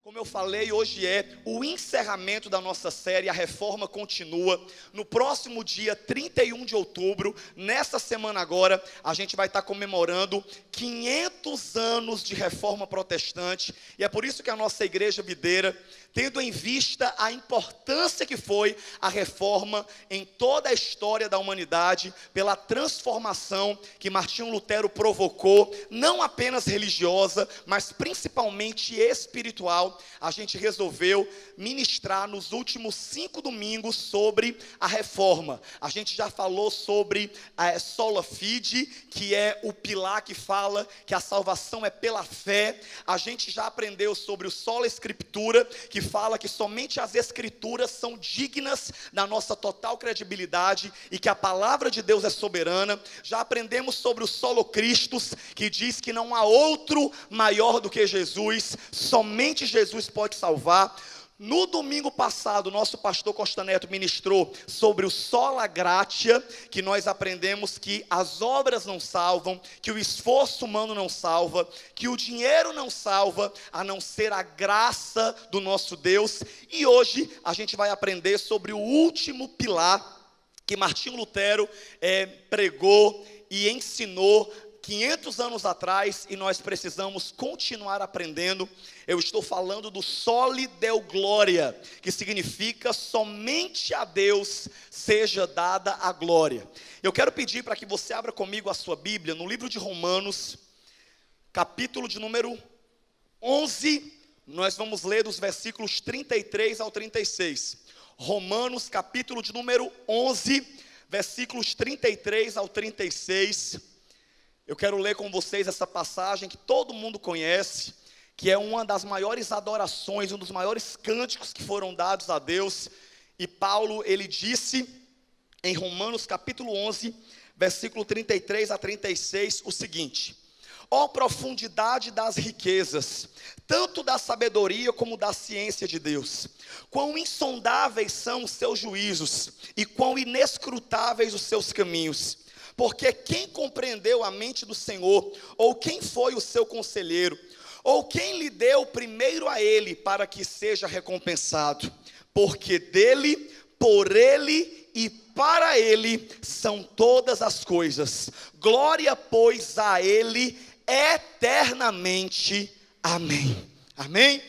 Como eu falei, hoje é o encerramento da nossa série, a Reforma Continua. No próximo dia 31 de outubro, nessa semana agora, a gente vai estar comemorando 500 anos de Reforma Protestante. E é por isso que a nossa Igreja Videira, tendo em vista a importância que foi a reforma em toda a história da humanidade, pela transformação que Martinho Lutero provocou, não apenas religiosa, mas principalmente espiritual, a gente resolveu ministrar nos últimos 5 domingos sobre a reforma. A gente já falou sobre a sola fide, que é o pilar que fala que a salvação é pela fé. A gente já aprendeu sobre o sola escritura, que fala que somente as escrituras são dignas da nossa total credibilidade e que a palavra de Deus é soberana. Já aprendemos sobre o solo Christus, que diz que não há outro maior do que Jesus, somente Jesus pode salvar. No domingo passado, nosso pastor Costa Neto ministrou sobre o sola gratia, que nós aprendemos que as obras não salvam, que o esforço humano não salva, que o dinheiro não salva, a não ser a graça do nosso Deus. E hoje a gente vai aprender sobre o último pilar que Martinho Lutero pregou e ensinou 500 anos atrás, e nós precisamos continuar aprendendo. Eu estou falando do Soli Deo Gloria, que significa somente a Deus seja dada a glória. Eu quero pedir para que você abra comigo a sua Bíblia no livro de Romanos, capítulo de número 11, nós vamos ler dos versículos 33 ao 36. Romanos, capítulo de número 11, versículos 33 ao 36. Eu quero ler com vocês essa passagem que todo mundo conhece, que é uma das maiores adorações, um dos maiores cânticos que foram dados a Deus. E Paulo, ele disse em Romanos capítulo 11, versículo 33 a 36, o seguinte: ó profundidade das riquezas, tanto da sabedoria como da ciência de Deus, quão insondáveis são os seus juízos, e quão inescrutáveis os seus caminhos. Porque quem compreendeu a mente do Senhor, ou quem foi o seu conselheiro, ou quem lhe deu primeiro a ele, para que seja recompensado? Porque dele, por ele e para ele são todas as coisas. Glória, pois, a ele eternamente. Amém. Amém?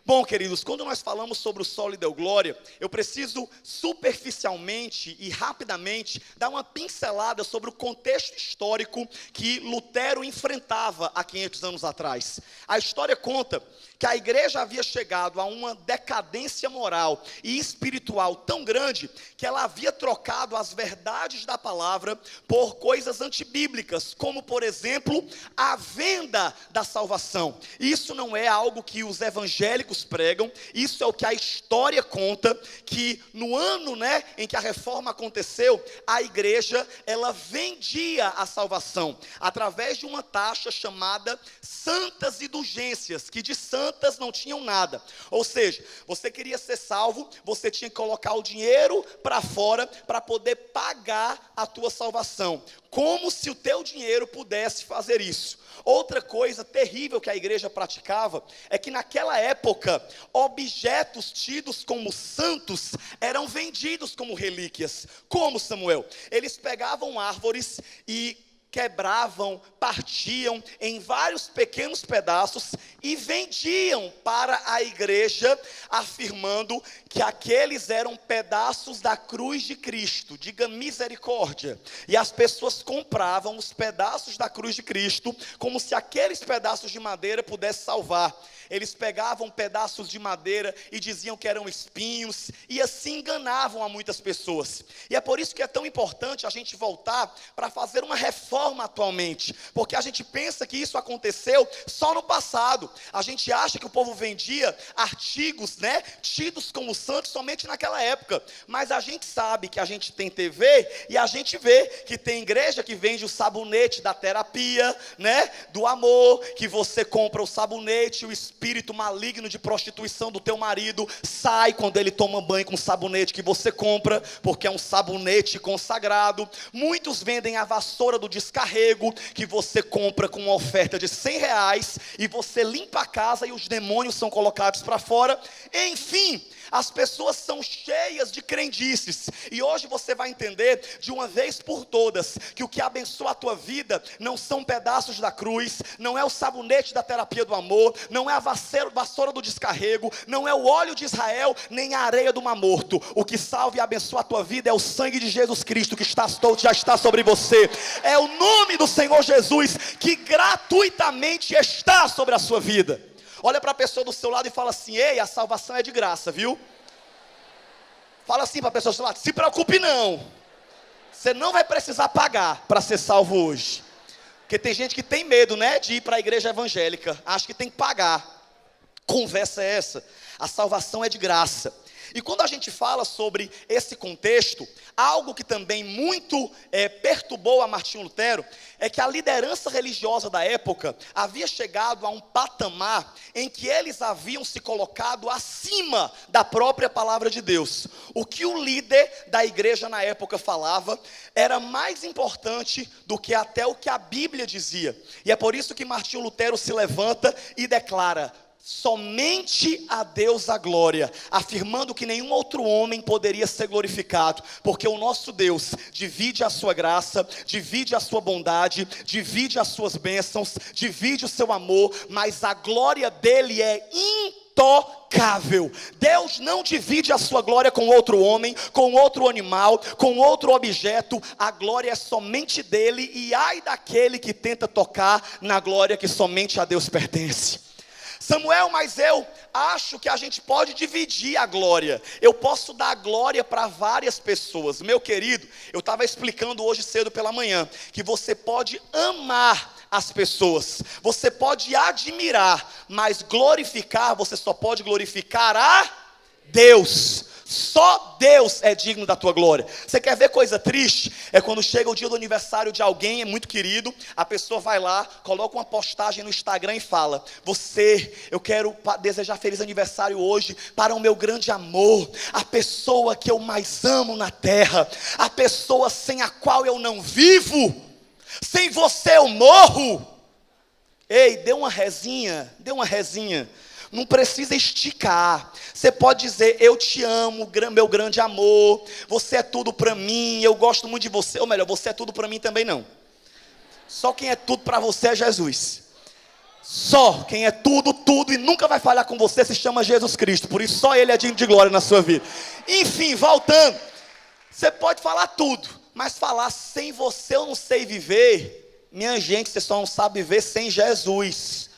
Bom, queridos, quando nós falamos sobre o Soli Deo Gloria, eu preciso superficialmente e rapidamente dar uma pincelada sobre o contexto histórico que Lutero enfrentava há 500 anos atrás. A história conta que a igreja havia chegado a uma decadência moral e espiritual tão grande que ela havia trocado as verdades da palavra por coisas antibíblicas, como por exemplo, a venda da salvação. Isso não é algo que os evangélicos pregam, isso é o que a história conta, que no ano, em que a reforma aconteceu, a igreja, ela vendia a salvação, através de uma taxa chamada santas indulgências, que de santas não tinham nada. Ou seja, você queria ser salvo, você tinha que colocar o dinheiro para fora, para poder pagar a tua salvação, como se o teu dinheiro pudesse fazer isso. Outra coisa terrível que a igreja praticava é que naquela época, objetos tidos como santos eram vendidos como relíquias. Como, Samuel? Eles pegavam árvores e quebravam, partiam em vários pequenos pedaços e vendiam para a igreja, afirmando que aqueles eram pedaços da cruz de Cristo. Diga misericórdia. E as pessoas compravam os pedaços da cruz de Cristo como se aqueles pedaços de madeira pudessem salvar. Eles pegavam pedaços de madeira e diziam que eram espinhos, e assim enganavam a muitas pessoas. E é por isso que é tão importante a gente voltar para fazer uma reforma atualmente, porque a gente pensa que isso aconteceu só no passado. A gente acha que o povo vendia artigos, tidos como santos somente naquela época, mas a gente sabe que a gente tem TV e a gente vê que tem igreja que vende o sabonete da terapia, do amor, que você compra o sabonete, o espírito maligno de prostituição do teu marido sai quando ele toma banho com o sabonete que você compra, porque é um sabonete consagrado. Muitos vendem a vassoura do descarrego que você compra com uma oferta de R$100 e você limpa a casa e os demônios são colocados para fora. Enfim, as pessoas são cheias de crendices, e hoje você vai entender de uma vez por todas que o que abençoa a tua vida não são pedaços da cruz, não é o sabonete da terapia do amor, não é a vassoura do descarrego, não é o óleo de Israel, nem a areia do Mar Morto. O que salva e abençoa a tua vida é o sangue de Jesus Cristo que já está sobre você, é o nome do Senhor Jesus que gratuitamente está sobre a sua vida. Olha para a pessoa do seu lado e fala assim: ei, a salvação é de graça, viu? Fala assim para a pessoa do seu lado: se preocupe não, você não vai precisar pagar para ser salvo hoje. Porque tem gente que tem medo, né, de ir para a igreja evangélica, acha que tem que pagar. Conversa é essa? A salvação é de graça. E quando a gente fala sobre esse contexto, algo que também muito perturbou a Martinho Lutero, é que a liderança religiosa da época havia chegado a um patamar em que eles haviam se colocado acima da própria palavra de Deus. O que o líder da igreja na época falava era mais importante do que até o que a Bíblia dizia. E é por isso que Martinho Lutero se levanta e declara: somente a Deus a glória, afirmando que nenhum outro homem poderia ser glorificado, porque o nosso Deus divide a sua graça, divide a sua bondade, divide as suas bênçãos, divide o seu amor, mas a glória dele é intocável. Deus não divide a sua glória com outro homem, com outro animal, com outro objeto. A glória é somente dele, e ai daquele que tenta tocar na glória que somente a Deus pertence. Samuel, mas eu acho que a gente pode dividir a glória. Eu posso dar glória para várias pessoas. Meu querido, eu estava explicando hoje cedo pela manhã que você pode amar as pessoas, você pode admirar, mas glorificar, você só pode glorificar a Deus. Só Deus é digno da tua glória. Você quer ver coisa triste? É quando chega o dia do aniversário de alguém, é muito querido, a pessoa vai lá, coloca uma postagem no Instagram e fala: eu quero desejar feliz aniversário hoje para o meu grande amor, a pessoa que eu mais amo na terra, a pessoa sem a qual eu não vivo, sem você eu morro. Ei, dê uma rezinha. Não precisa esticar. Você pode dizer: eu te amo, meu grande amor, você é tudo para mim, eu gosto muito de você. Ou melhor, você é tudo para mim também não. Só quem é tudo para você é Jesus. Só quem é tudo e nunca vai falhar com você se chama Jesus Cristo. Por isso só Ele é digno de glória na sua vida. Enfim, voltando. Você pode falar tudo, mas falar sem você eu não sei viver. Minha gente, você só não sabe viver sem Jesus.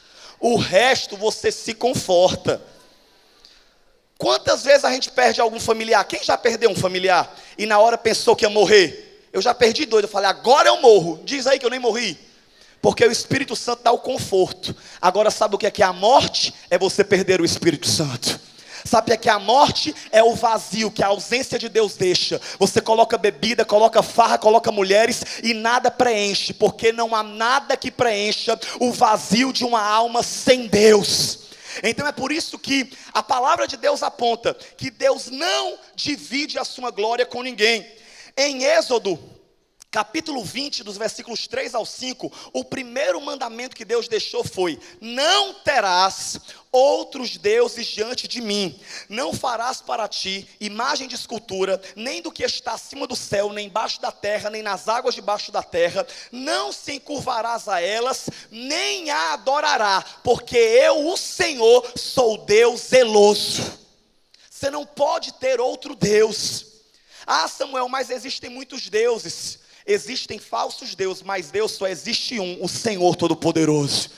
O resto você se conforta. Quantas vezes a gente perde algum familiar? Quem já perdeu um familiar e na hora pensou que ia morrer? Eu já perdi doido, eu falei: agora eu morro. Diz aí que eu nem morri. Porque o Espírito Santo dá o conforto. Agora sabe o que é a morte? É você perder o Espírito Santo. Sabe que a morte é o vazio que a ausência de Deus deixa. Você coloca bebida, coloca farra, coloca mulheres e nada preenche, porque não há nada que preencha o vazio de uma alma sem Deus. Então é por isso que a palavra de Deus aponta que Deus não divide a sua glória com ninguém. Em Êxodo capítulo 20, dos versículos 3 ao 5, o primeiro mandamento que Deus deixou foi: não terás outros deuses diante de mim, não farás para ti imagem de escultura, nem do que está acima do céu, nem embaixo da terra, nem nas águas debaixo da terra, não se encurvarás a elas, nem a adorará, porque eu, o Senhor, sou Deus zeloso. Você não pode ter outro Deus. Ah, Samuel, mas existem muitos deuses. Existem falsos deuses, mas Deus só existe um, o Senhor Todo-Poderoso.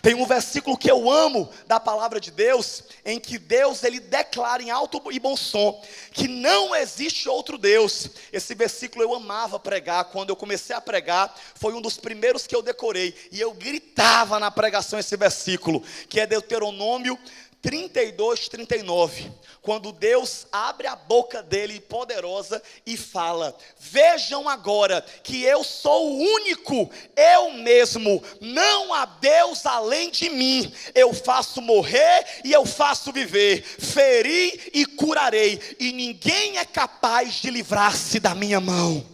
Tem um versículo que eu amo da palavra de Deus, em que Deus ele declara em alto e bom som que não existe outro Deus. Esse versículo eu amava pregar. Quando eu comecei a pregar, foi um dos primeiros que eu decorei, e eu gritava na pregação esse versículo, que é Deuteronômio 32, 39, quando Deus abre a boca dele poderosa e fala: vejam agora que eu sou o único, eu mesmo, não há Deus além de mim, eu faço morrer e eu faço viver, feri e curarei, e ninguém é capaz de livrar-se da minha mão.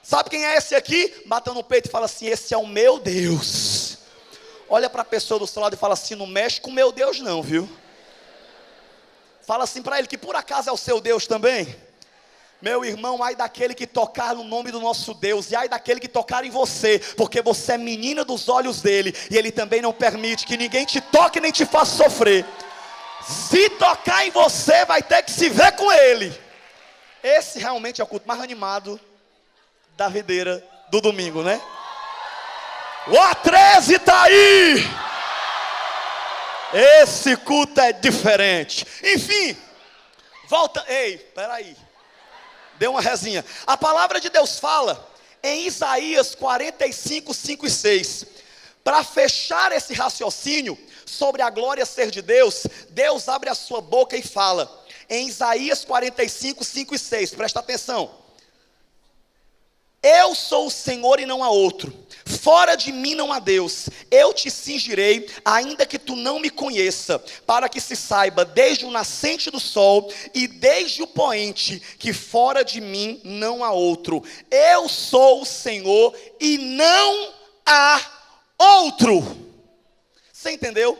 Sabe quem é esse aqui? Bata no peito e fala assim: esse é o meu Deus. Olha para a pessoa do seu lado e fala assim: não mexe com o meu Deus não, viu? Fala assim para ele que por acaso é o seu Deus também. Meu irmão, ai daquele que tocar no nome do nosso Deus, e ai daquele que tocar em você, porque você é menina dos olhos dele, e ele também não permite que ninguém te toque nem te faça sofrer. Se tocar em você, vai ter que se ver com ele. Esse realmente é o culto mais animado da videira do domingo, né? O A13 tá aí. Esse culto é diferente. Enfim, volta. Ei, peraí. Deu uma resinha. A palavra de Deus fala em Isaías 45, 5 e 6. Para fechar esse raciocínio sobre a glória ser de Deus, Deus abre a sua boca e fala. Em Isaías 45, 5 e 6. Presta atenção. Eu sou o Senhor e não há outro. Fora de mim não há Deus. Eu te cingirei, ainda que tu não me conheça, para que se saiba desde o nascente do sol e desde o poente, que fora de mim não há outro. Eu sou o Senhor e não há outro. Você entendeu?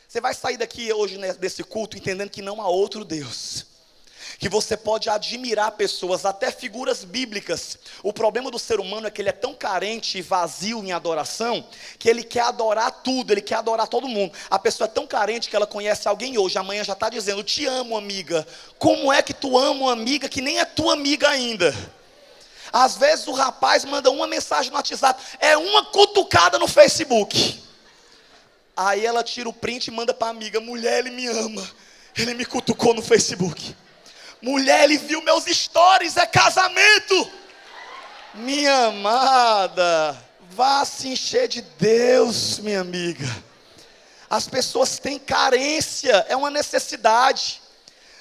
Você vai sair daqui hoje desse culto entendendo que não há outro Deus. Que você pode admirar pessoas, até figuras bíblicas. O problema do ser humano é que ele é tão carente e vazio em adoração, que ele quer adorar tudo, ele quer adorar todo mundo. A pessoa é tão carente que ela conhece alguém hoje, amanhã já está dizendo: te amo, amiga. Como é que tu ama uma amiga que nem é tua amiga ainda? Às vezes o rapaz manda uma mensagem no WhatsApp, é uma cutucada no Facebook. Aí ela tira o print e manda para a amiga: mulher, ele me ama, ele me cutucou no Facebook. Mulher, ele viu meus stories, é casamento. Minha amada, vá se encher de Deus, minha amiga. As pessoas têm carência, é uma necessidade.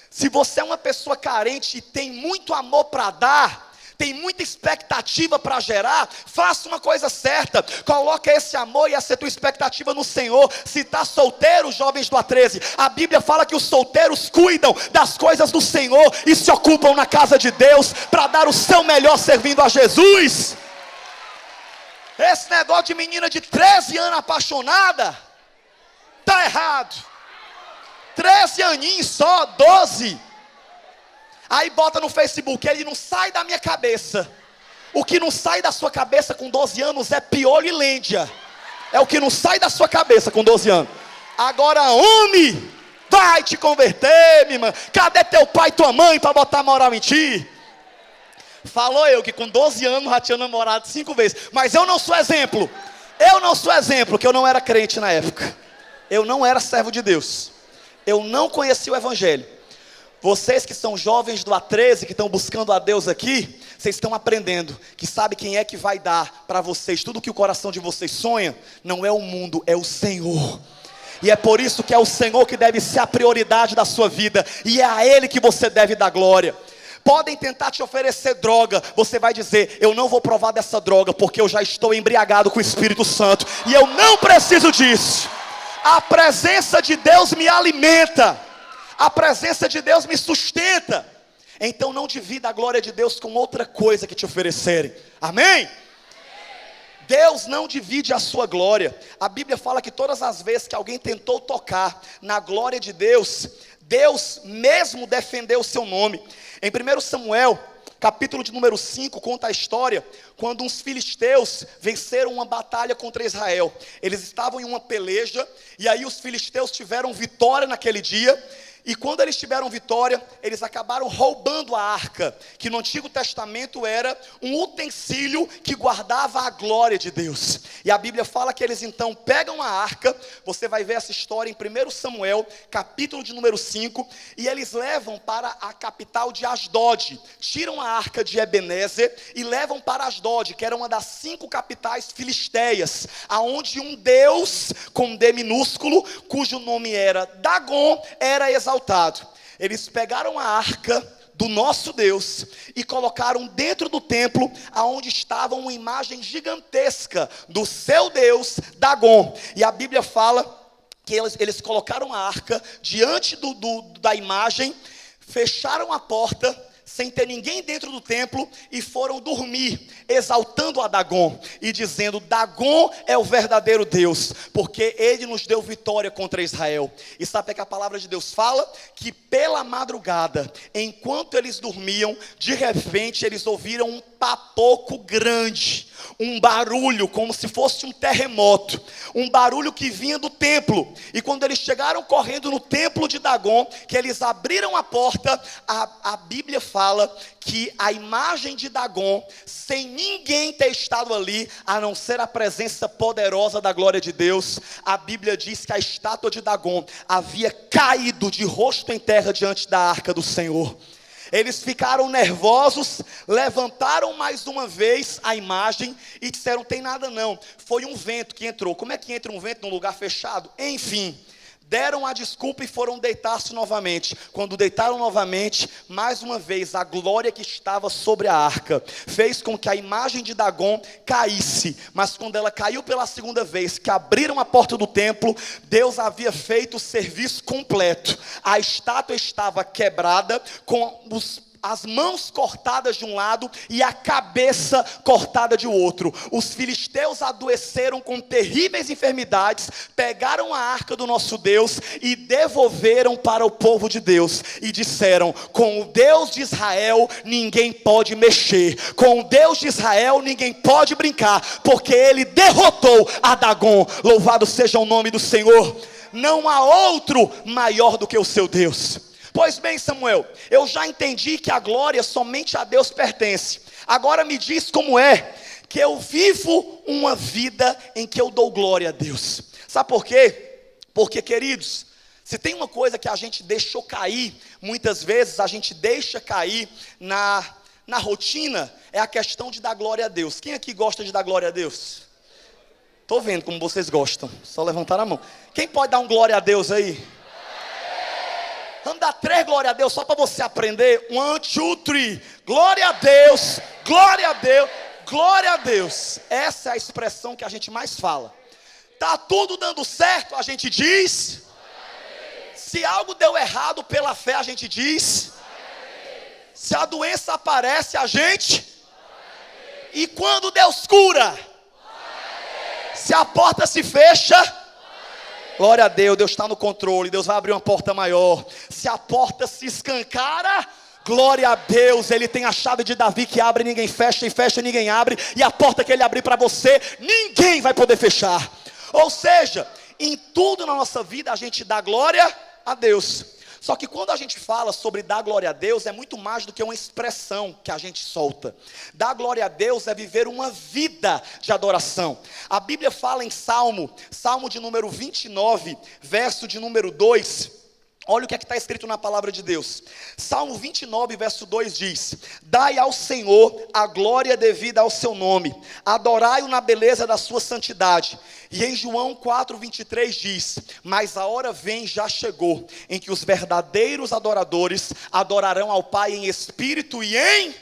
Se você é uma pessoa carente e tem muito amor para dar, tem muita expectativa para gerar, faça uma coisa certa, coloca esse amor e essa tua expectativa no Senhor. Se está solteiro, jovens do A13, a Bíblia fala que os solteiros cuidam das coisas do Senhor e se ocupam na casa de Deus, para dar o seu melhor servindo a Jesus. Esse negócio de menina de 13 anos apaixonada, está errado. 13 aninhos só, 12. Aí bota no Facebook: ele não sai da minha cabeça. O que não sai da sua cabeça com 12 anos é piolho e lêndia. É o que não sai da sua cabeça com 12 anos. Agora, homem, vai te converter, minha irmã. Cadê teu pai e tua mãe para botar moral em ti? Falou eu que com 12 anos já tinha namorado 5 vezes. Mas eu não sou exemplo. Eu não sou exemplo, que eu não era crente na época. Eu não era servo de Deus. Eu não conhecia o evangelho. Vocês que são jovens do A13, que estão buscando a Deus aqui, vocês estão aprendendo que sabe quem é que vai dar para vocês tudo que o coração de vocês sonha? Não é o mundo, é o Senhor. E é por isso que é o Senhor que deve ser a prioridade da sua vida, e é a Ele que você deve dar glória. Podem tentar te oferecer droga, você vai dizer: eu não vou provar dessa droga, porque eu já estou embriagado com o Espírito Santo, e eu não preciso disso. A presença de Deus me alimenta. A presença de Deus me sustenta. Então não divida a glória de Deus com outra coisa que te oferecerem. Amém? Deus não divide a sua glória. A Bíblia fala que todas as vezes que alguém tentou tocar na glória de Deus, Deus mesmo defendeu o seu nome. Em 1 Samuel, capítulo de número 5, conta a história quando uns filisteus venceram uma batalha contra Israel. Eles estavam em uma peleja, e aí os filisteus tiveram vitória naquele dia. E quando eles tiveram vitória, eles acabaram roubando a arca, que no Antigo Testamento era um utensílio que guardava a glória de Deus. E a Bíblia fala que eles então pegam a arca, você vai ver essa história em 1 Samuel, capítulo de número 5, e eles levam para a capital de Asdod, tiram a arca de Ebenezer e levam para Asdod, que era uma das 5 capitais filisteias, aonde um deus com D minúsculo, cujo nome era Dagon, era exaltado. Eles pegaram a arca do nosso Deus e colocaram dentro do templo, aonde estava uma imagem gigantesca do seu Deus Dagon. E a Bíblia fala que eles colocaram a arca diante da imagem, fecharam a porta, sem ter ninguém dentro do templo, e foram dormir, exaltando a Dagon, e dizendo: Dagon é o verdadeiro Deus, porque ele nos deu vitória contra Israel. E sabe o que a palavra de Deus fala? Que pela madrugada, enquanto eles dormiam, de repente eles ouviram um papoco grande, um barulho como se fosse um terremoto, um barulho que vinha do templo. E quando eles chegaram correndo no templo de Dagon, que eles abriram a porta, a Bíblia fala que a imagem de Dagon, sem ninguém ter estado ali, a não ser a presença poderosa da glória de Deus, a Bíblia diz que a estátua de Dagon havia caído de rosto em terra diante da arca do Senhor. Eles ficaram nervosos, levantaram mais uma vez a imagem e disseram: tem nada não, foi um vento que entrou. Como é que entra um vento num lugar fechado? Enfim, deram a desculpa e foram deitar-se novamente. Quando deitaram novamente, mais uma vez a glória que estava sobre a arca fez com que a imagem de Dagon caísse. Mas quando ela caiu pela segunda vez, que abriram a porta do templo, Deus havia feito o serviço completo. A estátua estava quebrada, com as mãos cortadas de um lado e a cabeça cortada de outro. Os filisteus adoeceram com terríveis enfermidades, pegaram a arca do nosso Deus e devolveram para o povo de Deus, e disseram: com o Deus de Israel ninguém pode mexer, com o Deus de Israel ninguém pode brincar, porque ele derrotou a Dagon. Louvado seja o nome do Senhor. Não há outro maior do que o seu Deus. Pois bem, Samuel, eu já entendi que a glória somente a Deus pertence. Agora me diz como é que eu vivo uma vida em que eu dou glória a Deus. Sabe por quê? Porque, queridos, se tem uma coisa que a gente deixou cair, muitas vezes a gente deixa cair na rotina, é a questão de dar glória a Deus. Quem aqui gosta de dar glória a Deus? Estou vendo como vocês gostam, só levantar a mão. Quem pode dar um glória a Deus aí? Vamos dar 3 glória a Deus, só para você aprender. 1, 2, 3. Glória a Deus, glória a Deus, glória a Deus. Essa é a expressão que a gente mais fala. Está tudo dando certo, a gente diz. Se algo deu errado pela fé, a gente diz. Se a doença aparece, a gente. E quando Deus cura? Se a porta se fecha, glória a Deus, Deus está no controle, Deus vai abrir uma porta maior. Se a porta se escancara, glória a Deus, Ele tem a chave de Davi que abre e ninguém fecha, e fecha e ninguém abre. E a porta que Ele abrir para você, ninguém vai poder fechar. Ou seja, em tudo na nossa vida a gente dá glória a Deus. Só que quando a gente fala sobre dar glória a Deus, é muito mais do que uma expressão que a gente solta. Dar glória a Deus é viver uma vida de adoração. A Bíblia fala em Salmo de número 29, verso de número 2. Olha o que é que está escrito na palavra de Deus. Salmo 29, verso 2 diz: dai ao Senhor a glória devida ao seu nome, adorai-o na beleza da sua santidade. E em João 4, 23 diz: mas a hora vem, já chegou, em que os verdadeiros adoradores adorarão ao Pai em espírito e em...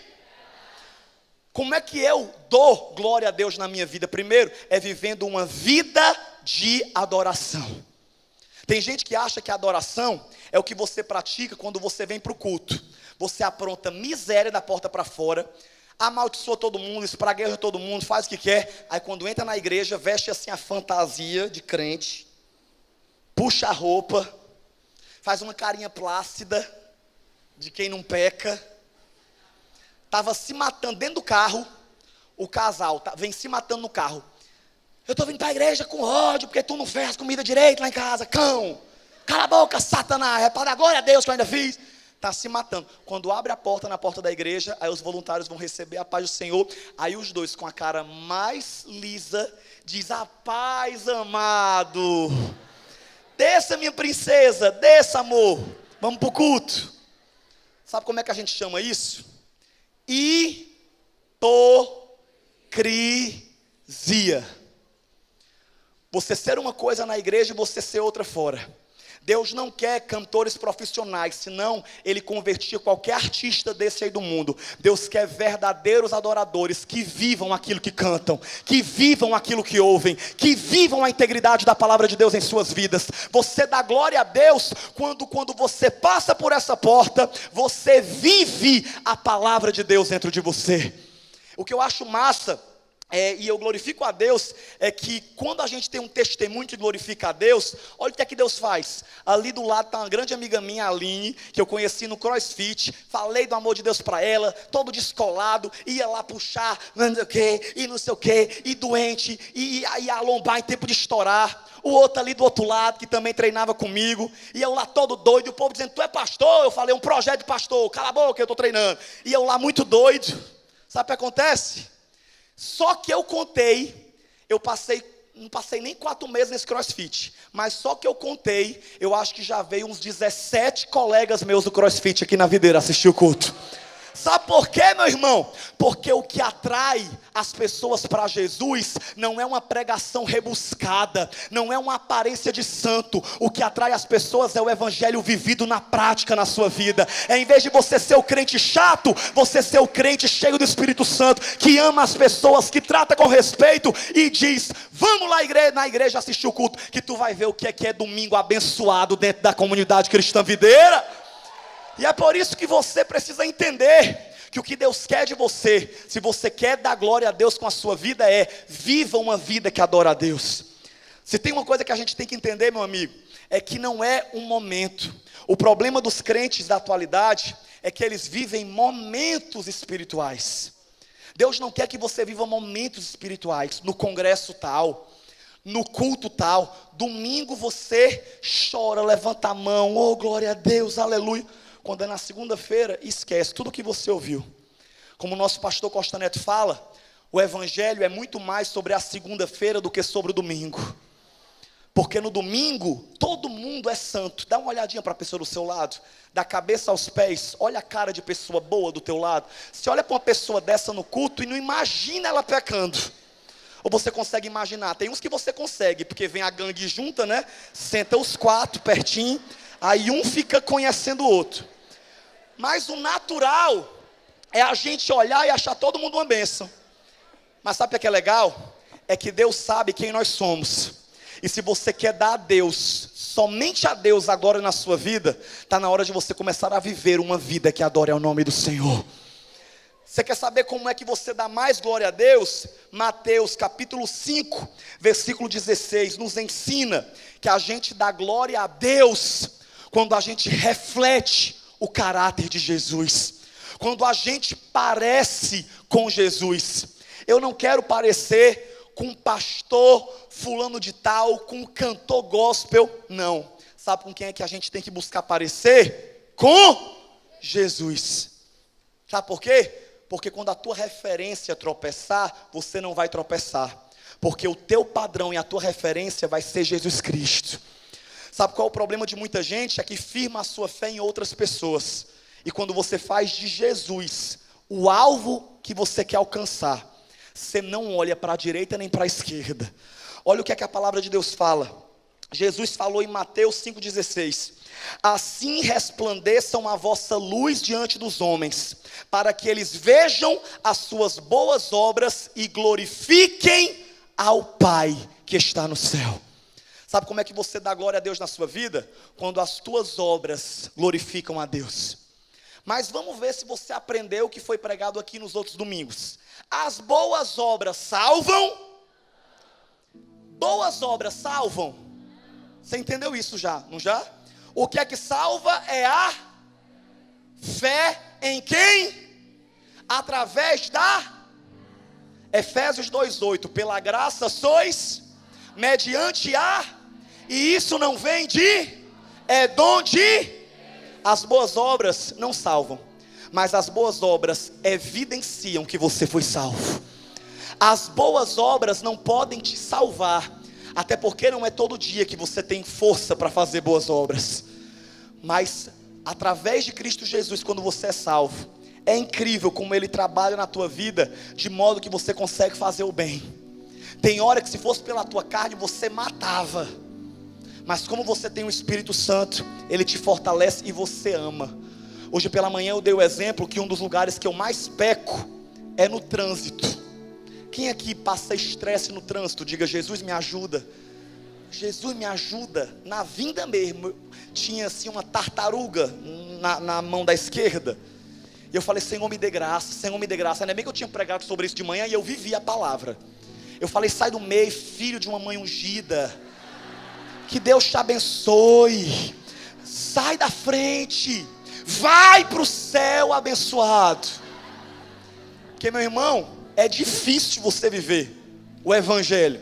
Como é que eu dou glória a Deus na minha vida? Primeiro, é vivendo uma vida de adoração. Tem gente que acha que a adoração é o que você pratica quando você vem para o culto. Você apronta miséria da porta para fora, amaldiçoa todo mundo, espragueja todo mundo, faz o que quer. Aí quando entra na igreja, veste assim a fantasia de crente, puxa a roupa, faz uma carinha plácida de quem não peca. Estava se matando dentro do carro, o casal vem se matando no carro. Eu estou vindo para a igreja com ódio, porque tu não fez comida direito lá em casa, cão. Cala a boca, Satanás, é para dar glória a Deus que eu ainda fiz. Está se matando. Quando abre a porta na porta da igreja, aí os voluntários vão receber a paz do Senhor. Aí os dois com a cara mais lisa, diz: a paz, amado. Desça, minha princesa, desça, amor. Vamos para o culto. Sabe como é que a gente chama isso? Hipocrisia. Você ser uma coisa na igreja e você ser outra fora. Deus não quer cantores profissionais, senão Ele convertia qualquer artista desse aí do mundo. Deus quer verdadeiros adoradores que vivam aquilo que cantam, que vivam aquilo que ouvem, que vivam a integridade da palavra de Deus em suas vidas. Você dá glória a Deus quando você passa por essa porta, você vive a palavra de Deus dentro de você. O que eu acho massa, e eu glorifico a Deus, é que quando a gente tem um testemunho que glorifica a Deus, olha o que é que Deus faz. Ali do lado está uma grande amiga minha, a Aline, que eu conheci no CrossFit, falei do amor de Deus para ela, todo descolado, ia lá puxar, não sei o que, e não sei o que, e doente, e a lombar em tempo de estourar. O outro ali do outro lado, que também treinava comigo, e eu lá todo doido, e o povo dizendo, tu é pastor? Eu falei, um projeto de pastor, cala a boca, eu estou treinando. E eu lá muito doido, sabe o que acontece? Só que eu contei, não passei nem 4 meses nesse CrossFit, mas só que eu contei, eu acho que já veio uns 17 colegas meus do CrossFit aqui na videira assistir o culto. Sabe por quê, meu irmão? Porque o que atrai as pessoas para Jesus não é uma pregação rebuscada, não é uma aparência de santo. O que atrai as pessoas é o evangelho vivido na prática na sua vida. É, em vez de você ser o crente chato, você ser o crente cheio do Espírito Santo, que ama as pessoas, que trata com respeito e diz, vamos lá na igreja assistir o culto, que tu vai ver o que é domingo abençoado dentro da comunidade cristã videira. E é por isso que você precisa entender que o que Deus quer de você, se você quer dar glória a Deus com a sua vida, viva uma vida que adora a Deus. Se tem uma coisa que a gente tem que entender, meu amigo, é que não é um momento. O problema dos crentes da atualidade é que eles vivem momentos espirituais. Deus não quer que você viva momentos espirituais, no congresso tal, no culto tal. Domingo você chora, levanta a mão, oh glória a Deus, aleluia. Quando é na segunda-feira, esquece tudo o que você ouviu. Como o nosso pastor Costa Neto fala, o evangelho é muito mais sobre a segunda-feira do que sobre o domingo. Porque no domingo, todo mundo é santo. Dá uma olhadinha para a pessoa do seu lado, da cabeça aos pés, olha a cara de pessoa boa do teu lado. Você olha para uma pessoa dessa no culto e não imagina ela pecando. Ou você consegue imaginar? Tem uns que você consegue, porque vem a gangue junta, né? Senta os 4 pertinho, aí um fica conhecendo o outro. Mas o natural é a gente olhar e achar todo mundo uma bênção. Mas sabe o que é legal? É que Deus sabe quem nós somos. E se você quer dar a Deus, somente a Deus agora na sua vida, está na hora de você começar a viver uma vida que adore ao nome do Senhor. Você quer saber como é que você dá mais glória a Deus? Mateus capítulo 5, versículo 16, nos ensina que a gente dá glória a Deus quando a gente reflete o caráter de Jesus, quando a gente parece com Jesus. Eu não quero parecer com um pastor fulano de tal, com um cantor gospel, não. Sabe com quem é que a gente tem que buscar parecer? Com Jesus. Sabe por quê? Porque quando a tua referência tropeçar, você não vai tropeçar, porque o teu padrão e a tua referência vai ser Jesus Cristo. Sabe qual é o problema de muita gente? É que firma a sua fé em outras pessoas. E quando você faz de Jesus o alvo que você quer alcançar, você não olha para a direita nem para a esquerda. Olha o que é que a palavra de Deus fala. Jesus falou em Mateus 5,16. Assim resplandeçam a vossa luz diante dos homens, para que eles vejam as suas boas obras e glorifiquem ao Pai que está no céu. Sabe como é que você dá glória a Deus na sua vida? Quando as tuas obras glorificam a Deus. Mas vamos ver se você aprendeu o que foi pregado aqui nos outros domingos. As boas obras salvam? Boas obras salvam? Você entendeu isso já, não já? O que é que salva é a fé em quem? Através da Efésios 2,8. Pela graça sois mediante a... E isso não vem é dom de... As boas obras não salvam, mas as boas obras evidenciam que você foi salvo. As boas obras não podem te salvar, até porque não é todo dia que você tem força para fazer boas obras. Mas através de Cristo Jesus, quando você é salvo, é incrível como Ele trabalha na tua vida, de modo que você consegue fazer o bem. Tem hora que se fosse pela tua carne você matava, Mas como você tem o Espírito Santo, ele te fortalece e você ama. Hoje pela manhã eu dei o exemplo que um dos lugares que eu mais peco é no trânsito. Quem aqui passa estresse no trânsito? Diga: Jesus me ajuda. Jesus me ajuda. Na vinda mesmo, tinha assim uma tartaruga na mão da esquerda. E eu falei: Senhor me dê graça, Senhor me dê graça. Ainda bem que eu tinha pregado sobre isso de manhã e eu vivi a palavra. Eu falei: sai do meio, filho de uma mãe ungida. Que Deus te abençoe. Sai da frente. Vai para o céu abençoado. Porque, meu irmão, é difícil você viver o evangelho.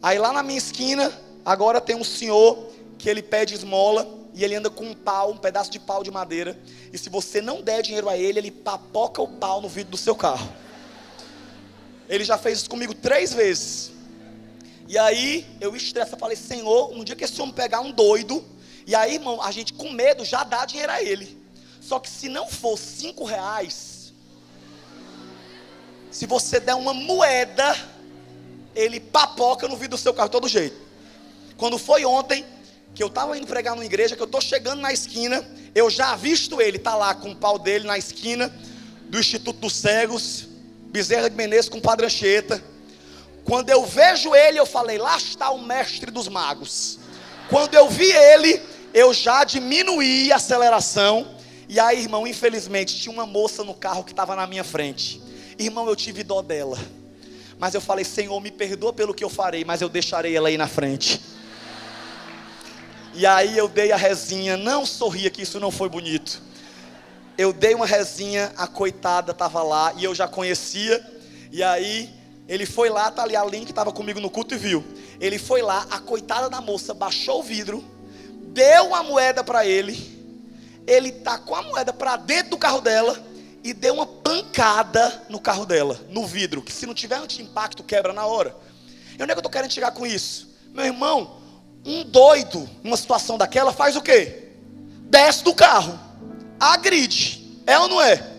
Aí lá na minha esquina, agora tem um senhor que ele pede esmola e ele anda com um pau, um pedaço de pau de madeira. E se você não der dinheiro a ele, ele papoca o pau no vidro do seu carro. Ele já fez isso comigo 3 vezes. E aí eu estresso, eu falei: Senhor, um dia que esse homem pegar um doido. E aí, irmão, a gente com medo já dá dinheiro a ele. Só que se não for R$5, se você der uma moeda, ele papoca no vidro do seu carro de todo jeito. Quando foi ontem, que eu estava indo pregar numa igreja, que eu estou chegando na esquina, eu já avisto ele, está lá com o pau dele na esquina do Instituto dos Cegos, Bezerra de Menezes com Padre Anchieta. Quando eu vejo ele, eu falei: lá está o mestre dos magos. Quando eu vi ele, eu já diminuí a aceleração. E aí, irmão, infelizmente, tinha uma moça no carro que estava na minha frente. Irmão, eu tive dó dela. Mas eu falei: Senhor, me perdoa pelo que eu farei, mas eu deixarei ela aí na frente. E aí eu dei a rezinha. Não sorria que isso não foi bonito. Eu dei uma rezinha, a coitada estava lá e eu já conhecia. E aí ele foi lá, tá ali a Lin que estava comigo no culto e viu. Ele foi lá, a coitada da moça baixou o vidro, deu uma moeda para ele. Ele tacou a moeda para dentro do carro dela e deu uma pancada no carro dela, no vidro, que se não tiver anti-impacto quebra na hora. E onde é que eu estou querendo chegar com isso? Meu irmão, um doido numa situação daquela faz o quê? Desce do carro, agride, é ou não é?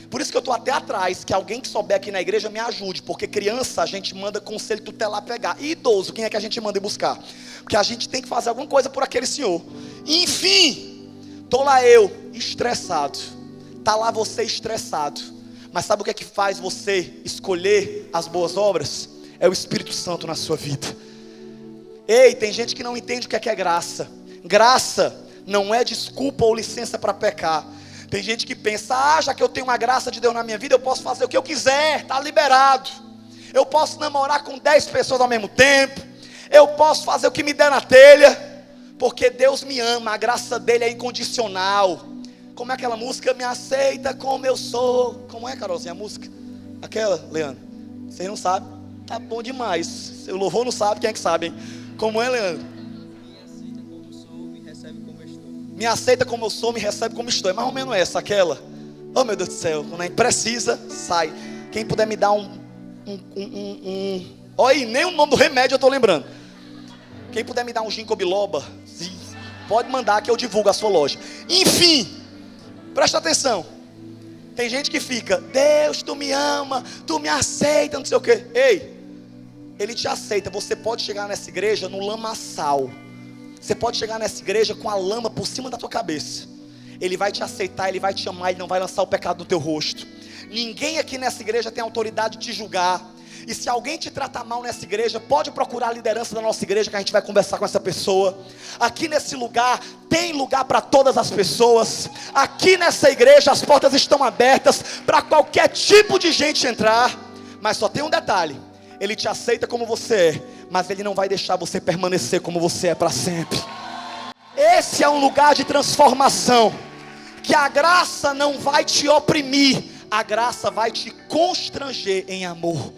Por isso que eu estou até atrás, que alguém que souber aqui na igreja me ajude, porque criança a gente manda conselho tutelar pegar, e idoso, quem é que a gente manda ir buscar? Porque a gente tem que fazer alguma coisa por aquele senhor. Enfim, estou lá eu, estressado, está lá você estressado, mas sabe o que é que faz você escolher as boas obras? É o Espírito Santo na sua vida. Ei, tem gente que não entende o que é graça. Graça não é desculpa ou licença para pecar. Tem gente que pensa: já que eu tenho uma graça de Deus na minha vida, eu posso fazer o que eu quiser, está liberado. Eu posso namorar com 10 pessoas ao mesmo tempo. Eu posso fazer o que me der na telha, porque Deus me ama, a graça dele é incondicional. Como é aquela música? Me aceita como eu sou. Como é, Carolzinha, a música? Aquela, Leandro? Vocês não sabem? Tá bom demais. O louvor não sabe, quem é que sabe, hein? Como é, Leandro? Me aceita como eu sou, me recebe como estou. É mais ou menos essa, aquela. Oh, meu Deus do céu, quando a gente precisa, sai. Quem puder me dar olha aí, nem o nome do remédio eu estou lembrando. Quem puder me dar um ginkgo biloba, pode mandar que eu divulgo a sua loja. Enfim, presta atenção. Tem gente que fica: Deus, tu me ama, tu me aceita, não sei o quê. Ei, Ele te aceita. Você pode chegar nessa igreja no lamaçal. Você pode chegar nessa igreja com a lama por cima da tua cabeça. Ele vai te aceitar, Ele vai te amar, Ele não vai lançar o pecado no teu rosto. Ninguém aqui nessa igreja tem autoridade de te julgar. E se alguém te tratar mal nessa igreja, pode procurar a liderança da nossa igreja, que a gente vai conversar com essa pessoa. Aqui nesse lugar, tem lugar para todas as pessoas. Aqui nessa igreja, as portas estão abertas para qualquer tipo de gente entrar. Mas só tem um detalhe: Ele te aceita como você é, mas Ele não vai deixar você permanecer como você é para sempre. Esse é um lugar de transformação, que a graça não vai te oprimir, a graça vai te constranger em amor.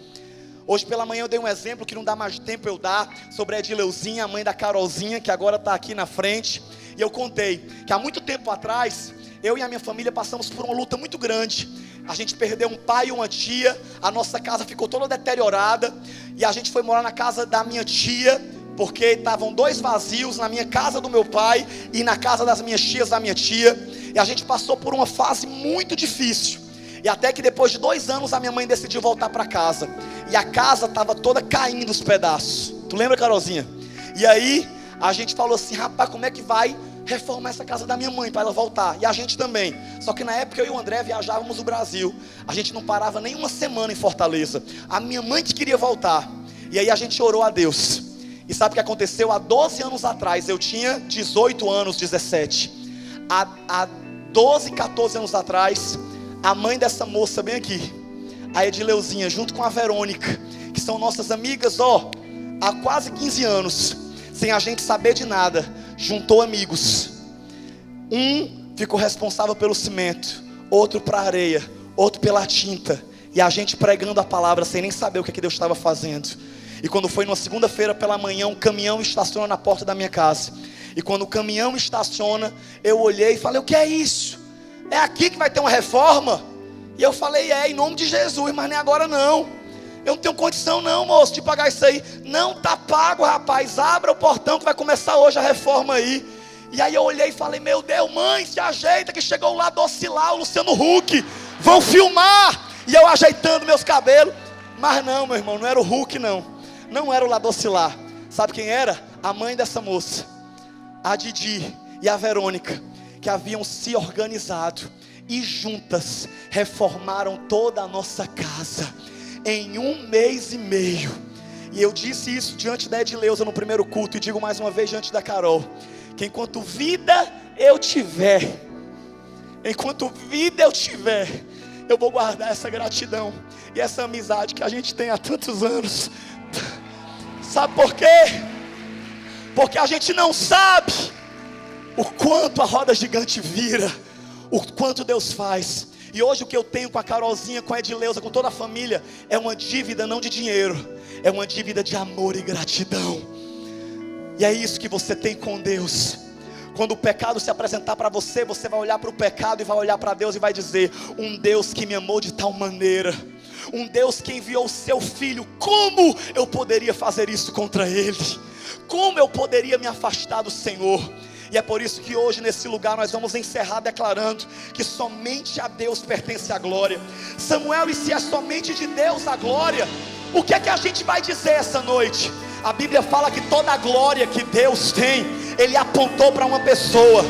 Hoje pela manhã eu dei um exemplo que não dá mais tempo eu dar, sobre a Edileuzinha, a mãe da Carolzinha, que agora está aqui na frente. E eu contei que há muito tempo atrás, eu e a minha família passamos por uma luta muito grande. A gente perdeu um pai e uma tia, a nossa casa ficou toda deteriorada, e a gente foi morar na casa da minha tia, porque estavam 2 vazios, na minha casa do meu pai e na casa das minhas tias da minha tia. E a gente passou por uma fase muito difícil, e até que depois de 2 anos a minha mãe decidiu voltar para casa, e a casa estava toda caindo os pedaços. Tu lembra, Carolzinha? E aí a gente falou assim: rapaz, como é que vai reformar essa casa da minha mãe para ela voltar? E a gente também. Só que na época eu e o André viajávamos o Brasil, a gente não parava nem uma semana em Fortaleza. A minha mãe que queria voltar. E aí a gente orou a Deus. E sabe o que aconteceu? Há 12 anos atrás, eu tinha 18 anos, 17. Há 12, 14 anos atrás, a mãe dessa moça bem aqui, a Edileuzinha, junto com a Verônica, que são nossas amigas, há quase 15 anos, sem a gente saber de nada, juntou amigos. Um ficou responsável pelo cimento, outro para a areia, outro pela tinta, e a gente pregando a palavra sem nem saber o que Deus estava fazendo. E quando foi numa segunda-feira pela manhã, um caminhão estaciona na porta da minha casa. E quando o caminhão estaciona, eu olhei e falei: o que é isso? É aqui que vai ter uma reforma? E eu falei: em nome de Jesus, mas nem agora não. Eu não tenho condição não, moço, de pagar isso aí. Não, tá pago, rapaz, abra o portão que vai começar hoje a reforma aí. E aí eu olhei e falei: meu Deus, mãe, se ajeita que chegou lá do Oscilar, o Luciano Huck, vão filmar. E eu ajeitando meus cabelos. Mas não, meu irmão, não era o Huck não. Não era o lá do Oscilar. Sabe quem era? A mãe dessa moça, a Didi e a Verônica, que haviam se organizado e juntas reformaram toda a nossa casa em 1 mês e meio. E eu disse isso diante da Edileuza no primeiro culto, e digo mais uma vez diante da Carol, que enquanto vida eu tiver, eu vou guardar essa gratidão e essa amizade que a gente tem há tantos anos. Sabe por quê? Porque a gente não sabe o quanto a roda gigante vira, o quanto Deus faz. E hoje o que eu tenho com a Carolzinha, com a Edileuza, com toda a família, é uma dívida não de dinheiro, é uma dívida de amor e gratidão. E é isso que você tem com Deus. Quando o pecado se apresentar para você, você vai olhar para o pecado e vai olhar para Deus e vai dizer: um Deus que me amou de tal maneira, um Deus que enviou o seu filho, como eu poderia fazer isso contra ele? Como eu poderia me afastar do Senhor? E é por isso que hoje nesse lugar nós vamos encerrar declarando que somente a Deus pertence a glória. Samuel, e se é somente de Deus a glória, o que é que a gente vai dizer essa noite? A Bíblia fala que toda a glória que Deus tem, Ele apontou para uma pessoa.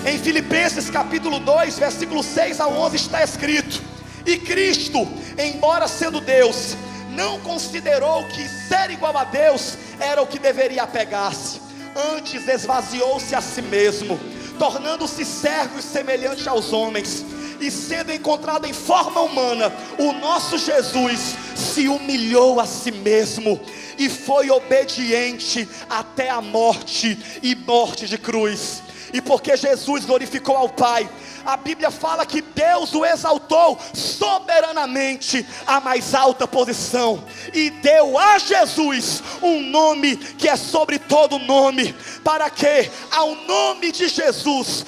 Em Filipenses capítulo 2, versículo 6 a 11 está escrito: e Cristo, embora sendo Deus, não considerou que ser igual a Deus era o que deveria apegar-se. Antes esvaziou-se a si mesmo, tornando-se servo e semelhante aos homens. E sendo encontrado em forma humana, o nosso Jesus se humilhou a si mesmo e foi obediente até a morte, e morte de cruz. E porque Jesus glorificou ao Pai, a Bíblia fala que Deus o exaltou soberanamente à mais alta posição, e deu a Jesus um nome que é sobre todo nome, para que ao nome de Jesus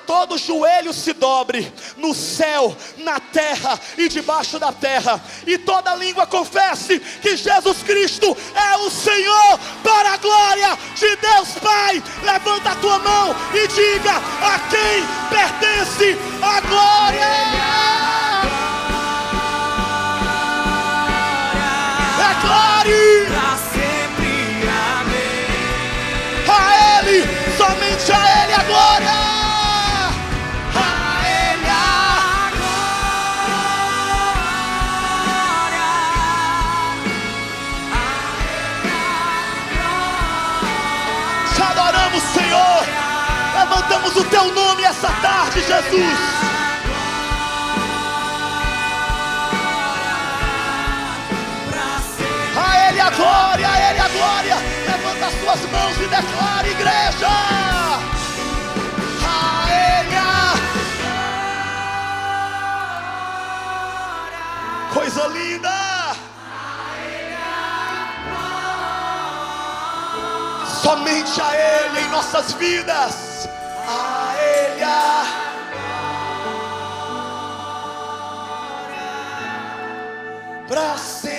todo joelho se dobre, no céu, na terra e debaixo da terra, e toda língua confesse que Jesus Cristo é o Senhor, para a glória de Deus Pai. Levanta a tua mão e diga: a quem pertence a glória? Declare para sempre amém. A Ele, somente a Ele a glória. A Ele a glória. Te adoramos, Senhor. Levantamos o Teu nome essa tarde, Jesus. A Ele a glória, a Ele a glória. Levanta as suas mãos e declara, igreja. A Ele a glória. Coisa linda. Somente a Ele em nossas vidas. A Ele a glória. Pra sempre.